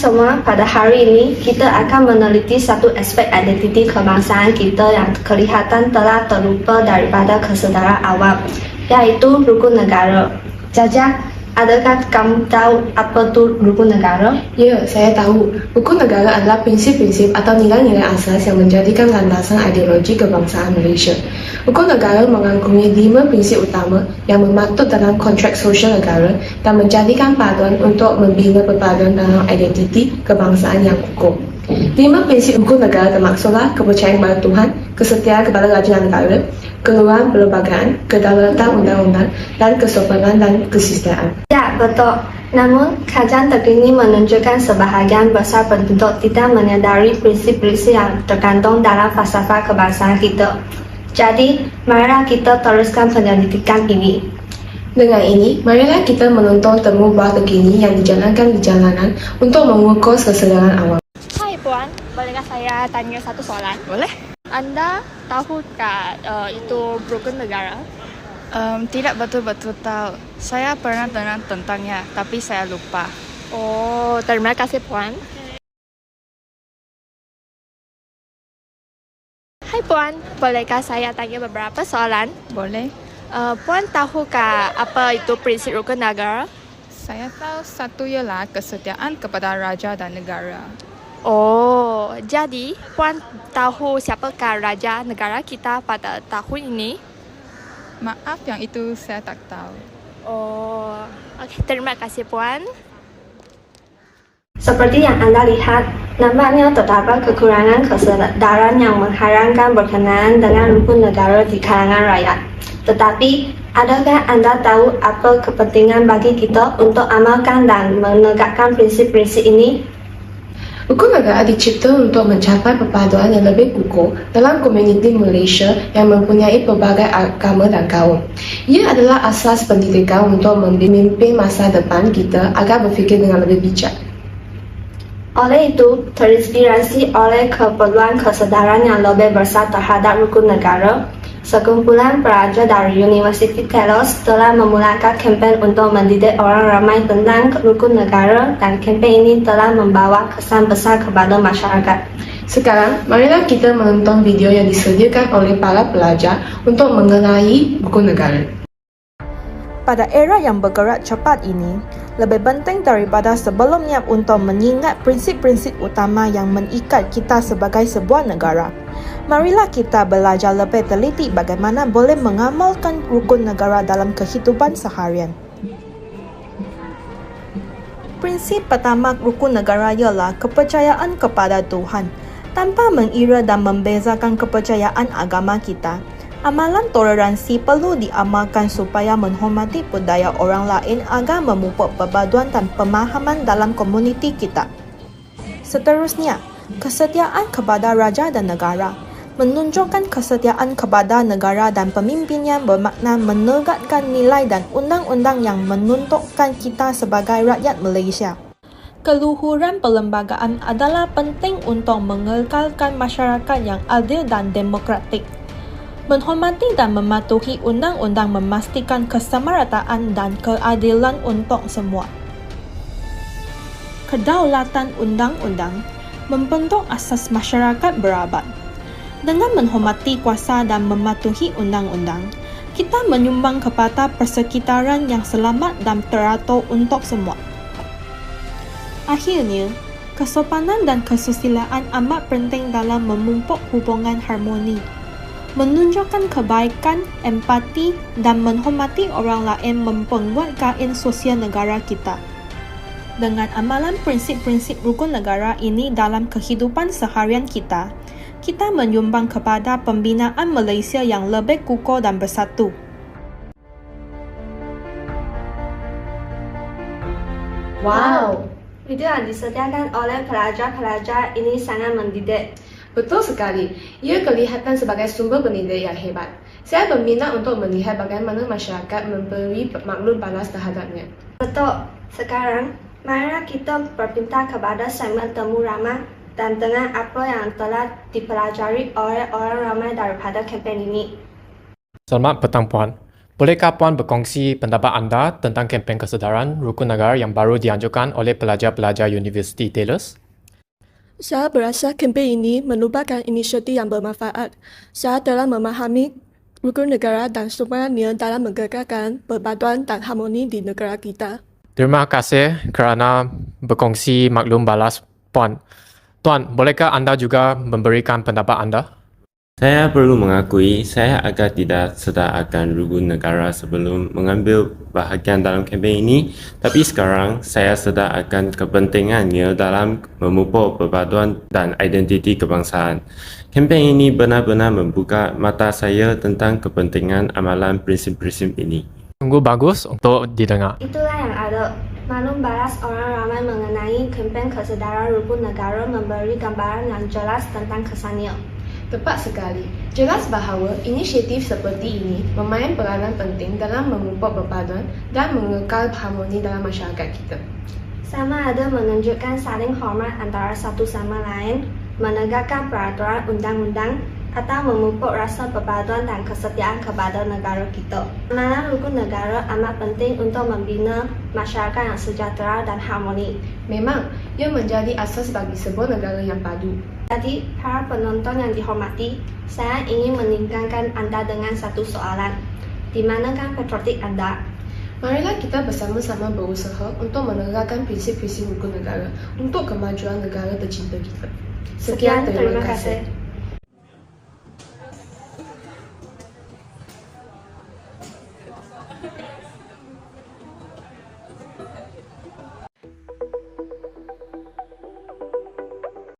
semua, pada hari ini kita akan meneliti satu aspek identiti kebangsaan kita yang kelihatan telah terlupa daripada kesedaran awam, yaitu rukun negara. Jajah, adakah kamu tahu apa itu rukun negara? Ya, saya tahu. Rukun negara adalah prinsip-prinsip atau nilai-nilai asas yang menjadikan landasan ideologi kebangsaan Malaysia. Rukun negara mengagumi 5 prinsip utama yang mematut dalam kontrak sosial negara dan menjadikan paduan untuk membina perpaduan dalam identiti kebangsaan yang kukuh. 5 prinsip rukun negara termaksudlah kepercayaan kepada Tuhan, kesetiaan kepada raja dan negara, keluaran perlembagaan, kedaulatan undang-undang, dan kesopanan dan kesistaan. Ya, betul. Namun, kajian terkini menunjukkan sebahagian besar penduduk tidak menyadari prinsip-prinsip yang terkandung dalam falsafah kebangsaan kita. Jadi, marilah kita teruskan penyelidikan ini. Dengan ini, marilah kita menonton temu buah terkini yang dijalankan di jalanan untuk mengukur kesedaran awam. Hai Puan, bolehkah saya tanya satu soalan? Boleh? Anda tahukah itu rukun negara? Tidak betul-betul tahu. Saya pernah dengar tentangnya, tapi saya lupa. Oh, terima kasih Puan. Hai Puan, bolehkah saya tanya beberapa soalan? Boleh? Puan tahukah apa itu prinsip rukun negara? Saya tahu satu ialah kesetiaan kepada raja dan negara. Oh, jadi Puan tahu siapakah raja negara kita pada tahun ini? Maaf yang itu saya tak tahu. Oh, okay, terima kasih Puan. Seperti yang Anda lihat, nampaknya terdapat kekurangan kesedaran yang mengharankan berkenaan dengan rukun negara di kalangan rakyat. Tetapi, adakah Anda tahu apa kepentingan bagi kita untuk amalkan dan menegakkan prinsip-prinsip ini? Rukun negara dicipta untuk mencapai perpaduan yang lebih kukuh dalam komuniti Malaysia yang mempunyai pelbagai agama dan kaum. Ia adalah asas pendidikan untuk memimpin masa depan kita agar berfikir dengan lebih bijak. Oleh itu, terinspirasi oleh keperluan kesedaran yang lebih besar terhadap rukun negara, sekumpulan pelajar dari Universiti Telos telah memulakan kempen untuk mendidik orang ramai tentang rukun negara, dan kempen ini telah membawa kesan besar kepada masyarakat. Sekarang, marilah kita menonton video yang disediakan oleh para pelajar untuk mengenai rukun negara. Pada era yang bergerak cepat ini, lebih penting daripada sebelumnya untuk mengingat prinsip-prinsip utama yang mengikat kita sebagai sebuah negara. Marilah kita belajar lebih teliti bagaimana boleh mengamalkan rukun negara dalam kehidupan seharian. Prinsip pertama rukun negara ialah kepercayaan kepada Tuhan. Tanpa mengira dan membezakan kepercayaan agama kita, amalan toleransi perlu diamalkan supaya menghormati budaya orang lain agar memupuk perpaduan dan pemahaman dalam komuniti kita. Seterusnya, kesetiaan kepada raja dan negara. Menunjukkan kesetiaan kepada negara dan pemimpinnya bermakna menegakkan nilai dan undang-undang yang menuntukkan kita sebagai rakyat Malaysia. Keluhuran perlembagaan adalah penting untuk mengekalkan masyarakat yang adil dan demokratik. Menghormati dan mematuhi undang-undang memastikan kesamarataan dan keadilan untuk semua. Kedaulatan undang-undang membentuk asas masyarakat berabad. Dengan menghormati kuasa dan mematuhi undang-undang, kita menyumbang kepada persekitaran yang selamat dan teratur untuk semua. Akhirnya, kesopanan dan kesusilaan amat penting dalam memupuk hubungan harmoni. Menunjukkan kebaikan, empati dan menghormati orang lain memperkuat kain sosial negara kita. Dengan amalan prinsip-prinsip rukun negara ini dalam kehidupan seharian kita, kita menyumbang kepada pembinaan Malaysia yang lebih kukuh dan bersatu. Wow! Video yang disediakan oleh pelajar-pelajar ini sangat mendidik. Betul sekali, ia kelihatan sebagai sumber pendidik yang hebat. Saya berminat untuk melihat bagaimana masyarakat memberi maklum balas terhadapnya. Betul. Sekarang, marilah kita berpindah kepada segmen temu ramah dan dengar apa yang telah dipelajari oleh orang ramai daripada kempen ini. Selamat petang Puan. Bolehkah Puan berkongsi pendapat anda tentang kempen kesedaran rukun negara yang baru dianjurkan oleh pelajar-pelajar Universiti Taylors? Saya berasa kempen ini merupakan inisiatif yang bermanfaat. Saya telah memahami rukun negara dan semuanya dalam menggerakkan persatuan dan harmoni di negara kita. Terima kasih kerana berkongsi maklum balas Puan. Tuan, bolehkah anda juga memberikan pendapat anda? Saya perlu mengakui, saya agak tidak sedar akan rukun negara sebelum mengambil bahagian dalam kempen ini, tapi sekarang saya sedar akan kepentingannya dalam memupuk persatuan dan identiti kebangsaan. Kempen ini benar-benar membuka mata saya tentang kepentingan amalan prinsip-prinsip ini. Sungguh bagus untuk didengar. Itulah yang ada. Maklum balas orang ramai mengenai kempen kesedaran rukun negara memberi gambaran yang jelas tentang kesannya. Tepat sekali. Jelas bahawa inisiatif seperti ini memain peranan penting dalam memupuk persatuan dan mengekal harmoni dalam masyarakat kita. Sama ada menunjukkan saling hormat antara satu sama lain, menegakkan peraturan undang-undang, atau memupuk rasa persatuan dan kesetiaan kepada negara kita. Amalan rukun negara amat penting untuk membina masyarakat yang sejahtera dan harmoni. Memang, ia menjadi asas bagi sebuah negara yang padu. Jadi, para penonton yang dihormati, saya ingin meninggalkan anda dengan satu soalan. Di manakah patriotik anda? Marilah kita bersama-sama berusaha untuk menegakkan prinsip-prinsip rukun negara untuk kemajuan negara tercinta kita. Sekian, terima kasih.